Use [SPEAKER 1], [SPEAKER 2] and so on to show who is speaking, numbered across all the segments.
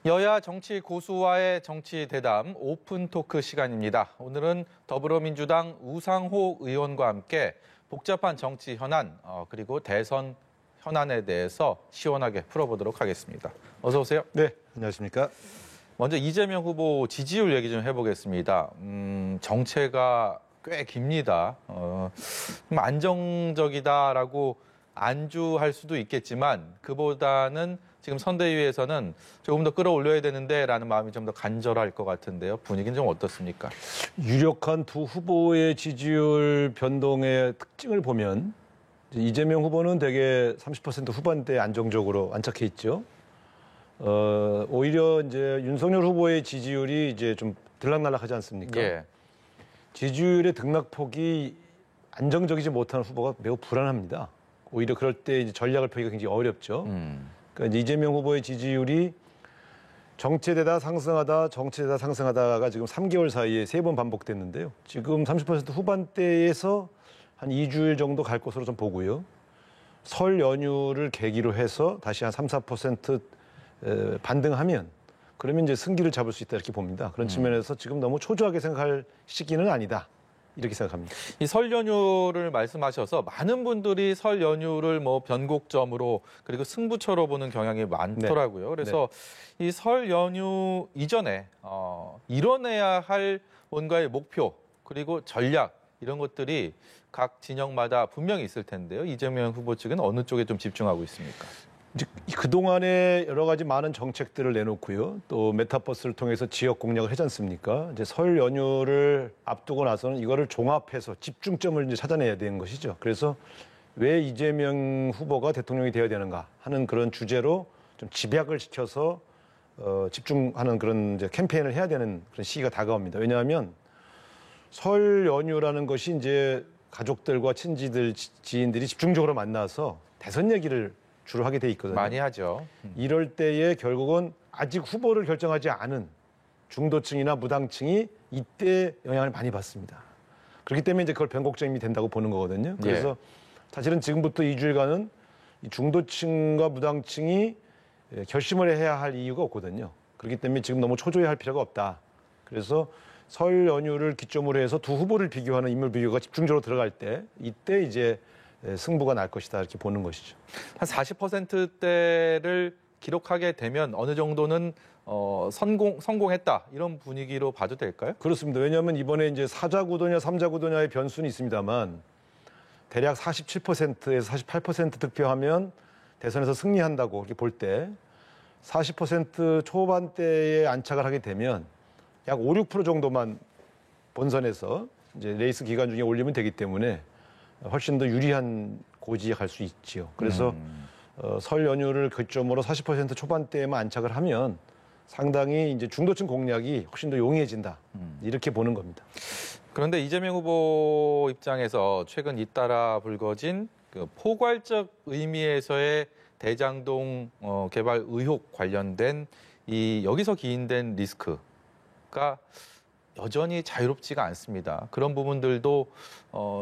[SPEAKER 1] 여야 정치 고수와의 정치 대담 오픈 토크 시간입니다. 오늘은 더불어민주당 우상호 의원과 함께 복잡한 정치 현안 그리고 대선 현안에 대해서 시원하게 풀어보도록 하겠습니다. 어서 오세요.
[SPEAKER 2] 네, 안녕하십니까.
[SPEAKER 1] 먼저 이재명 후보 지지율 얘기 좀 해보겠습니다. 정체가 꽤 깁니다. 좀 안정적이다라고 안주할 수도 있겠지만 그보다는 지금 선대위에서는 조금 더 끌어올려야 되는데라는 마음이 좀 더 간절할 것 같은데요. 분위기는 좀 어떻습니까?
[SPEAKER 2] 유력한 두 후보의 지지율 변동의 특징을 보면 이재명 후보는 대개 30% 후반대에 안정적으로 안착해 있죠. 오히려 이제 윤석열 후보의 지지율이 이제 좀 들락날락하지 않습니까?
[SPEAKER 1] 예.
[SPEAKER 2] 지지율의 등락폭이 안정적이지 못한 후보가 매우 불안합니다. 오히려 그럴 때 이제 전략을 펴기가 굉장히 어렵죠. 그러니까 이제 이재명 후보의 지지율이 정체되다 상승하다 정체되다 상승하다가 지금 3개월 사이에 3번 반복됐는데요. 지금 30% 후반대에서 한 2주일 정도 갈 것으로 좀 보고요. 설 연휴를 계기로 해서 다시 한 3, 4% 반등하면 그러면 이제 승기를 잡을 수 있다 이렇게 봅니다. 그런 측면에서 지금 너무 초조하게 생각할 시기는 아니다. 이렇게 생각합니다.
[SPEAKER 1] 이 설 연휴를 말씀하셔서 많은 분들이 설 연휴를 뭐 변곡점으로 그리고 승부처로 보는 경향이 많더라고요.
[SPEAKER 2] 네.
[SPEAKER 1] 그래서 이 설 연휴 이전에 이뤄내야 할 뭔가의 목표 그리고 전략 이런 것들이 각 진영마다 분명히 있을 텐데요. 이재명 후보 측은 어느 쪽에 좀 집중하고 있습니까?
[SPEAKER 2] 이제 그동안에 여러 가지 많은 정책들을 내놓고요. 또 메타버스를 통해서 지역 공략을 하지 않습니까? 이제 설 연휴를 앞두고 나서는 이거를 종합해서 집중점을 이제 찾아내야 되는 것이죠. 그래서 왜 이재명 후보가 대통령이 되어야 되는가 하는 그런 주제로 좀 집약을 시켜서 집중하는 그런 이제 캠페인을 해야 되는 그런 시기가 다가옵니다. 왜냐하면 설 연휴라는 것이 이제 가족들과 친지들, 지인들이 집중적으로 만나서 대선 얘기를 주로 하게 돼 있거든요.
[SPEAKER 1] 많이 하죠.
[SPEAKER 2] 이럴 때에 결국은 아직 후보를 결정하지 않은 중도층이나 무당층이 이때 영향을 많이 받습니다. 그렇기 때문에 이제 그걸 변곡점이 된다고 보는 거거든요. 그래서 사실은 지금부터 2주일간은 이 중도층과 무당층이 결심을 해야 할 이유가 없거든요. 그렇기 때문에 지금 너무 초조해할 필요가 없다. 그래서 설 연휴를 기점으로 해서 두 후보를 비교하는 인물 비교가 집중적으로 들어갈 때 이때 이제 승부가 날 것이다 이렇게 보는 것이죠.
[SPEAKER 1] 한 40%대를 기록하게 되면 어느 정도는 성공했다 이런 분위기로 봐도 될까요?
[SPEAKER 2] 그렇습니다. 왜냐하면 이번에 이제 4자 구도냐 3자 구도냐의 변수는 있습니다만 대략 47%에서 48% 득표하면 대선에서 승리한다고 이렇게 볼 때 40% 초반대에 안착을 하게 되면 약 5, 6% 정도만 본선에서 이제 레이스 기간 중에 올리면 되기 때문에 훨씬 더 유리한 고지에 갈 수 있지요. 그래서 설 연휴를 기점으로 40% 초반대에만 안착을 하면 상당히 이제 중도층 공략이 훨씬 더 용이해진다. 이렇게 보는 겁니다.
[SPEAKER 1] 그런데 이재명 후보 입장에서 최근 잇따라 불거진 그 포괄적 의미에서의 대장동 개발 의혹 관련된 이 여기서 기인된 리스크가 여전히 자유롭지가 않습니다. 그런 부분들도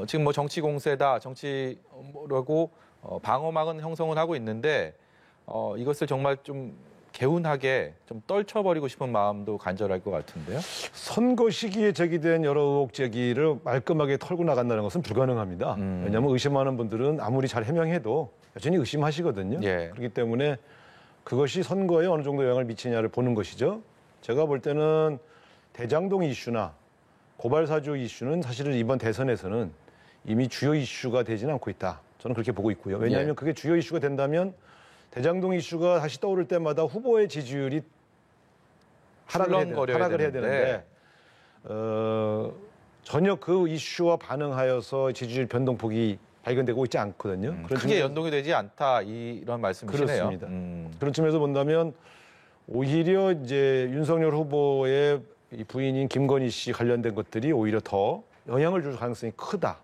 [SPEAKER 1] 지금 뭐 정치 공세다, 정치라고 방어막은 형성은 하고 있는데 이것을 정말 좀 개운하게 좀 떨쳐버리고 싶은 마음도 간절할 것 같은데요.
[SPEAKER 2] 선거 시기에 제기된 여러 의혹 제기를 말끔하게 털고 나간다는 것은 불가능합니다. 왜냐하면 의심하는 분들은 아무리 잘 해명해도 여전히 의심하시거든요.
[SPEAKER 1] 예.
[SPEAKER 2] 그렇기 때문에 그것이 선거에 어느 정도 영향을 미치냐를 보는 것이죠. 제가 볼 때는 대장동 이슈나 고발사주 이슈는 사실은 이번 대선에서는 이미 주요 이슈가 되지는 않고 있다. 저는 그렇게 보고 있고요. 왜냐하면 그게 주요 이슈가 된다면 대장동 이슈가 다시 떠오를 때마다 후보의 지지율이 하락을 해야 되는데 전혀 그 이슈와 반응하여서 지지율 변동폭이 발견되고 있지 않거든요.
[SPEAKER 1] 크게 연동이 되지 않다 이런 말씀이시네요.
[SPEAKER 2] 그렇습니다. 그런 측면에서 본다면 오히려 이제 윤석열 후보의 이 부인인 김건희 씨 관련된 것들이 오히려 더 영향을 줄 가능성이 크다.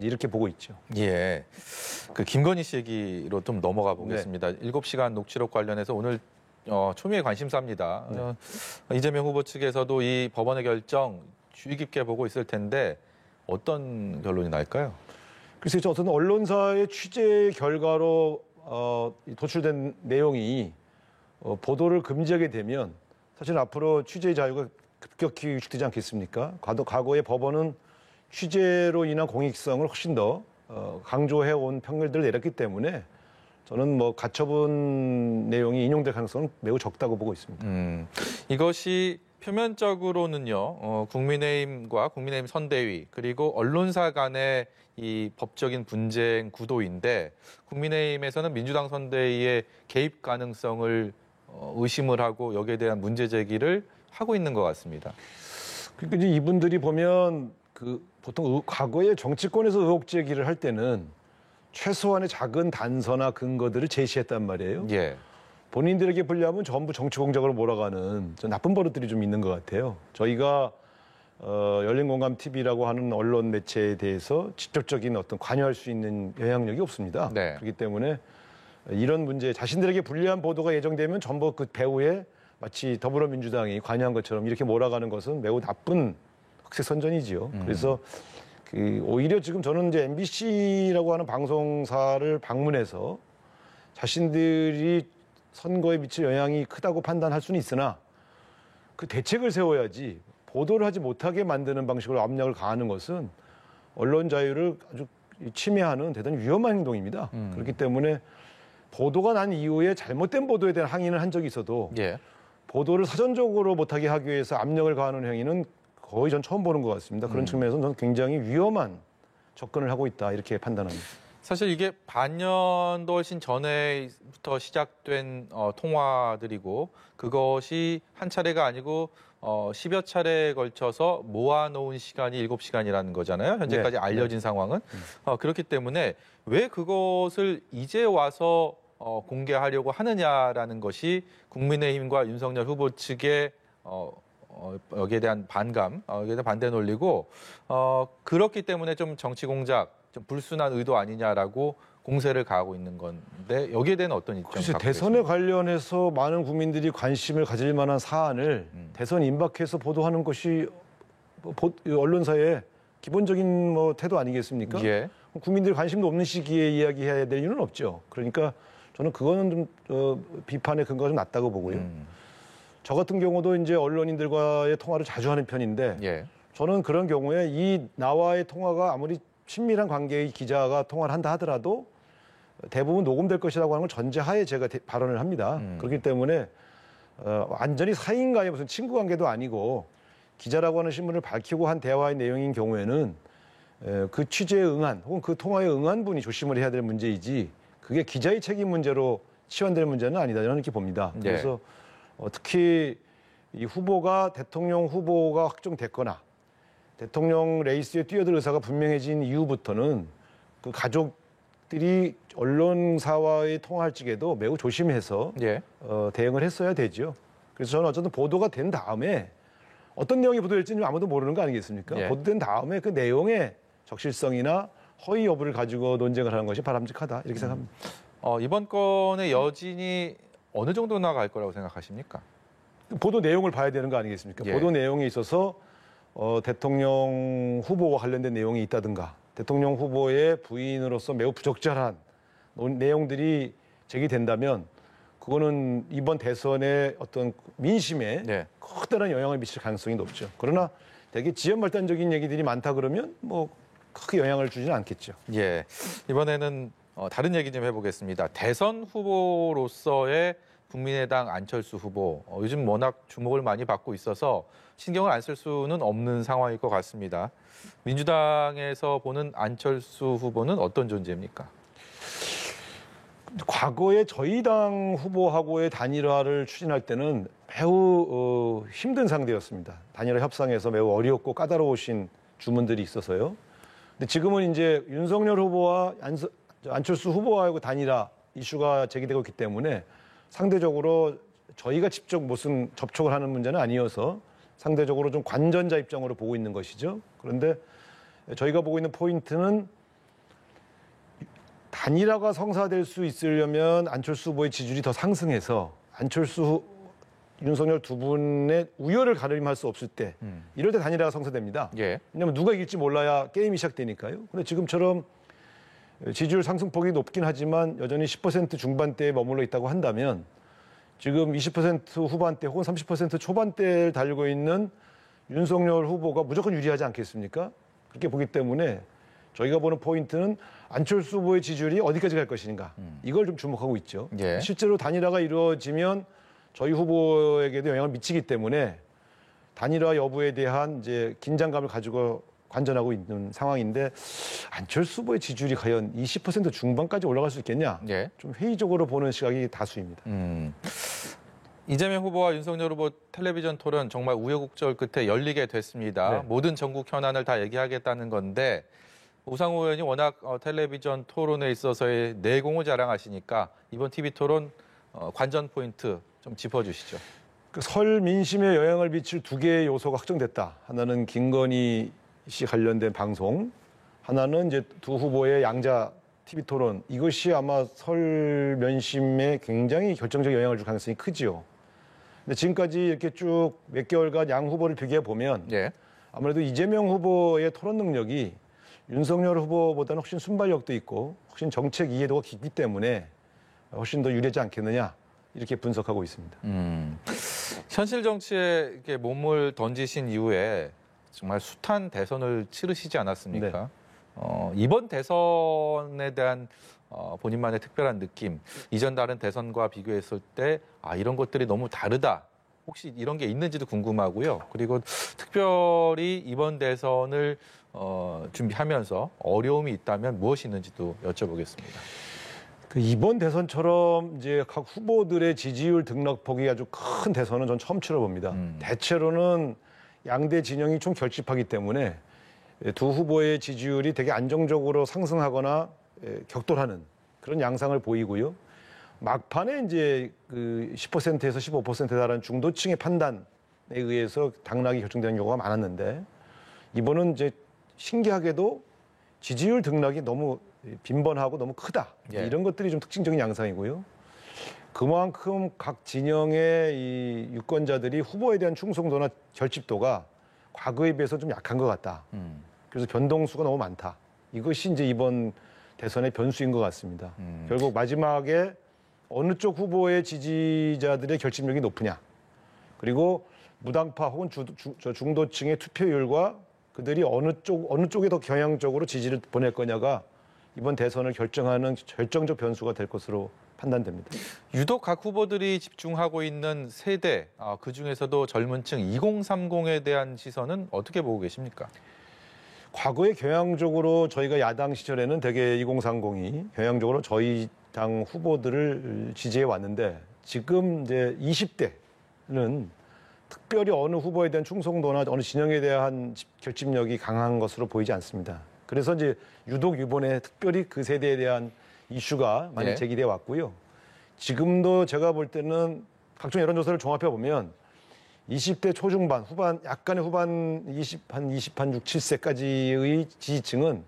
[SPEAKER 2] 이렇게 보고 있죠.
[SPEAKER 1] 예. 그 김건희 씨 얘기로 좀 넘어가 보겠습니다. 7시간 녹취록 관련해서 오늘 초미의 관심사입니다. 이재명 후보 측에서도 이 법원의 결정 주의 깊게 보고 있을 텐데 어떤 결론이 날까요?
[SPEAKER 2] 글쎄요, 어떤 언론사의 취재 결과로 도출된 내용이 보도를 금지하게 되면 사실 앞으로 취재의 자유가 급격히 위축되지 않겠습니까? 과거의 법원은 취재로 인한 공익성을 훨씬 더 강조해온 판결들을 내렸기 때문에 저는 뭐 가처분 내용이 인용될 가능성은 매우 적다고 보고 있습니다.
[SPEAKER 1] 이것이 표면적으로는요, 국민의힘과 국민의힘 선대위 그리고 언론사 간의 이 법적인 분쟁 구도인데 국민의힘에서는 민주당 선대위의 개입 가능성을 의심을 하고 여기에 대한 문제 제기를 하고 있는 것 같습니다.
[SPEAKER 2] 그러니까 이제 이분들이 보면 보통 과거에 정치권에서 의혹 제기를 할 때는 최소한의 작은 단서나 근거들을 제시했단 말이에요.
[SPEAKER 1] 예.
[SPEAKER 2] 본인들에게 불리하면 전부 정치 공작으로 몰아가는 나쁜 버릇들이 좀 있는 것 같아요. 저희가 열린공감TV라고 하는 언론 매체에 대해서 직접적인 어떤 관여할 수 있는 영향력이 없습니다.
[SPEAKER 1] 네.
[SPEAKER 2] 그렇기 때문에 이런 문제, 자신들에게 불리한 보도가 예정되면 전부 그 배후에 마치 더불어민주당이 관여한 것처럼 이렇게 몰아가는 것은 매우 나쁜 흑색선전이지요. 그래서 오히려 지금 저는 이제 MBC라고 하는 방송사를 방문해서 자신들이 선거에 미칠 영향이 크다고 판단할 수는 있으나 그 대책을 세워야지 보도를 하지 못하게 만드는 방식으로 압력을 가하는 것은 언론 자유를 아주 침해하는 대단히 위험한 행동입니다. 그렇기 때문에 보도가 난 이후에 잘못된 보도에 대한 항의는 한 적이 있어도
[SPEAKER 1] 예.
[SPEAKER 2] 보도를 사전적으로 못하게 하기 위해서 압력을 가하는 행위는 거의 전 처음 보는 것 같습니다. 그런 측면에서 저는 굉장히 위험한 접근을 하고 있다 이렇게 판단합니다.
[SPEAKER 1] 사실 이게 반년도 훨씬 전에부터 시작된 통화들이고 그것이 한 차례가 아니고 10여 차례에 걸쳐서 모아놓은 시간이 7시간이라는 거잖아요. 현재까지
[SPEAKER 2] 네.
[SPEAKER 1] 알려진 상황은. 그렇기 때문에 왜 그것을 이제 와서 공개하려고 하느냐라는 것이 국민의힘과 윤석열 후보 측의 여기에 대한 반감, 여기에 대한 반대 논리고 그렇기 때문에 좀 정치 공작, 좀 불순한 의도 아니냐라고 공세를 가하고 있는 건데 여기에 대한 어떤 입장?
[SPEAKER 2] 글쎄 대선에 관련해서 많은 국민들이 관심을 가질 만한 사안을 대선 임박해서 보도하는 것이 언론사의 기본적인 태도 아니겠습니까?
[SPEAKER 1] 예.
[SPEAKER 2] 국민들이 관심도 없는 시기에 이야기해야 될 이유는 없죠. 그러니까 저는 그거는 좀 비판의 근거가 좀 낮다고 보고요. 저 같은 경우도 이제 언론인들과의 통화를 자주 하는 편인데
[SPEAKER 1] 예.
[SPEAKER 2] 저는 그런 경우에 나와의 통화가 아무리 친밀한 관계의 기자가 통화를 한다 하더라도 대부분 녹음될 것이라고 하는 걸 전제하에 제가 발언을 합니다. 그렇기 때문에 완전히 사이인가의 무슨 친구 관계도 아니고 기자라고 하는 신분을 밝히고 한 대화의 내용인 경우에는 그 취재에 응한 혹은 그 통화에 응한 분이 조심을 해야 될 문제이지 그게 기자의 책임 문제로 치환될 문제는 아니다. 저는 이렇게 봅니다.
[SPEAKER 1] 네.
[SPEAKER 2] 그래서 특히 이 대통령 후보가 확정됐거나 대통령 레이스에 뛰어들 의사가 분명해진 이후부터는 그 가족들이 언론사와의 통화할 적에도 매우 조심해서
[SPEAKER 1] 예.
[SPEAKER 2] 대응을 했어야 되죠. 그래서 저는 어쨌든 보도가 된 다음에 어떤 내용이 보도될지는 아무도 모르는 거 아니겠습니까?
[SPEAKER 1] 예.
[SPEAKER 2] 보도된 다음에 그 내용의 적실성이나 허위 여부를 가지고 논쟁을 하는 것이 바람직하다 이렇게 생각합니다.
[SPEAKER 1] 이번 건의 여진이 어느 정도 나갈 거라고 생각하십니까?
[SPEAKER 2] 보도 내용을 봐야 되는 거 아니겠습니까?
[SPEAKER 1] 예.
[SPEAKER 2] 보도 내용에 있어서 대통령 후보와 관련된 내용이 있다든가 대통령 후보의 부인으로서 매우 부적절한 내용들이 제기된다면 그거는 이번 대선의 어떤 민심에
[SPEAKER 1] 네.
[SPEAKER 2] 커다란 영향을 미칠 가능성이 높죠. 그러나 되게 지연말단적인 얘기들이 많다 그러면 크게 영향을 주지는 않겠죠.
[SPEAKER 1] 예. 이번에는 다른 얘기 좀 해보겠습니다. 대선 후보로서의 국민의당 안철수 후보, 요즘 워낙 주목을 많이 받고 있어서 신경을 안 쓸 수는 없는 상황일 것 같습니다. 민주당에서 보는 안철수 후보는 어떤 존재입니까?
[SPEAKER 2] 과거에 저희 당 후보하고의 단일화를 추진할 때는 매우 힘든 상대였습니다. 단일화 협상에서 매우 어렵고 까다로우신 주문들이 있어서요. 근데 지금은 이제 윤석열 후보와 안철수 후보와의 단일화 이슈가 제기되고 있기 때문에 상대적으로 저희가 직접 무슨 접촉을 하는 문제는 아니어서 상대적으로 좀 관전자 입장으로 보고 있는 것이죠. 그런데 저희가 보고 있는 포인트는 단일화가 성사될 수 있으려면 안철수 후보의 지지율이 더 상승해서 윤석열 두 분의 우열을 가림할 수 없을 때 이럴 때 단일화가 성사됩니다.
[SPEAKER 1] 예.
[SPEAKER 2] 왜냐하면 누가 이길지 몰라야 게임이 시작되니까요. 근데 지금처럼 지지율 상승폭이 높긴 하지만 여전히 10% 중반대에 머물러 있다고 한다면 지금 20% 후반대 혹은 30% 초반대를 달리고 있는 윤석열 후보가 무조건 유리하지 않겠습니까? 그렇게 보기 때문에 저희가 보는 포인트는 안철수 후보의 지지율이 어디까지 갈 것인가 이걸 좀 주목하고 있죠.
[SPEAKER 1] 예.
[SPEAKER 2] 실제로 단일화가 이루어지면 저희 후보에게도 영향을 미치기 때문에 단일화 여부에 대한 이제 긴장감을 가지고 관전하고 있는 상황인데 안철수 후보의 지지율이 과연 20% 중반까지 올라갈 수 있겠냐?
[SPEAKER 1] 예.
[SPEAKER 2] 좀 회의적으로 보는 시각이 다수입니다.
[SPEAKER 1] 이재명 후보와 윤석열 후보 텔레비전 토론 정말 우여곡절 끝에 열리게 됐습니다.
[SPEAKER 2] 네.
[SPEAKER 1] 모든 전국 현안을 다 얘기하겠다는 건데 우상호 의원이 워낙 텔레비전 토론에 있어서의 내공을 자랑하시니까 이번 TV 토론 관전 포인트 좀 짚어주시죠.
[SPEAKER 2] 그 설 민심에 영향을 미칠 두 개의 요소가 확정됐다. 하나는 김건희 씨 관련된 방송, 하나는 이제 두 후보의 양자 TV 토론. 이것이 아마 설 민심에 굉장히 결정적 영향을 줄 가능성이 크지요. 근데 지금까지 이렇게 쭉 몇 개월간 양 후보를 비교해 보면
[SPEAKER 1] 예.
[SPEAKER 2] 아무래도 이재명 후보의 토론 능력이 윤석열 후보보다는 훨씬 순발력도 있고 훨씬 정책 이해도가 깊기 때문에 훨씬 더 유리하지 않겠느냐 이렇게 분석하고 있습니다.
[SPEAKER 1] 현실 정치에 이렇게 몸을 던지신 이후에 정말 숱한 대선을 치르시지 않았습니까? 이번 대선에 대한 본인만의 특별한 느낌, 이전 다른 대선과 비교했을 때 이런 것들이 너무 다르다. 혹시 이런 게 있는지도 궁금하고요. 그리고 특별히 이번 대선을 준비하면서 어려움이 있다면 무엇이 있는지도 여쭤보겠습니다.
[SPEAKER 2] 그 이번 대선처럼 이제 각 후보들의 지지율 등락폭이 아주 큰 대선은 전 처음 치러봅니다. 대체로는 양대 진영이 좀 결집하기 때문에 두 후보의 지지율이 되게 안정적으로 상승하거나 격돌하는 그런 양상을 보이고요. 막판에 이제 그 10%에서 15%에 달하는 중도층의 판단에 의해서 당락이 결정되는 경우가 많았는데 이번은 이제 신기하게도 지지율 등락이 너무 빈번하고 너무 크다.
[SPEAKER 1] 예.
[SPEAKER 2] 이런 것들이 좀 특징적인 양상이고요. 그만큼 각 진영의 이 유권자들이 후보에 대한 충성도나 결집도가 과거에 비해서 좀 약한 것 같다. 그래서 변동수가 너무 많다. 이것이 이제 이번 대선의 변수인 것 같습니다. 결국 마지막에 어느 쪽 후보의 지지자들의 결집력이 높으냐. 그리고 무당파 혹은 중도층의 투표율과 그들이 어느 쪽에 더 경향적으로 지지를 보낼 거냐가 이번 대선을 결정하는 결정적 변수가 될 것으로 판단됩니다.
[SPEAKER 1] 유독 각 후보들이 집중하고 있는 세대, 그중에서도 젊은 층 2030에 대한 시선은 어떻게 보고 계십니까?
[SPEAKER 2] 과거에 경향적으로 저희가 야당 시절에는 대개 2030이 경향적으로 저희 당 후보들을 지지해 왔는데 지금 이제 20대는 특별히 어느 후보에 대한 충성도나 어느 진영에 대한 결집력이 강한 것으로 보이지 않습니다. 그래서 이제 유독 이번에 특별히 그 세대에 대한 이슈가 많이
[SPEAKER 1] 네.
[SPEAKER 2] 제기돼 왔고요. 지금도 제가 볼 때는 각종 여론조사를 종합해 보면 20대 초중반, 후반, 약간의 후반 20한 6, 7세까지의 지지층은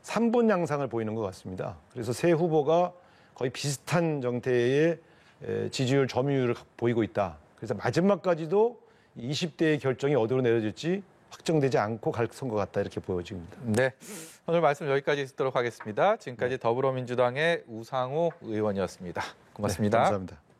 [SPEAKER 2] 3분 양상을 보이는 것 같습니다. 그래서 세 후보가 거의 비슷한 정태의 지지율 점유율을 보이고 있다. 그래서 마지막까지도 20대의 결정이 어디로 내려질지 확정되지 않고 갈 선거 같다 이렇게 보여집니다.
[SPEAKER 1] 네, 오늘 말씀 여기까지 듣도록 하겠습니다. 지금까지 더불어민주당의 우상호 의원이었습니다. 고맙습니다.
[SPEAKER 2] 네, 감사합니다.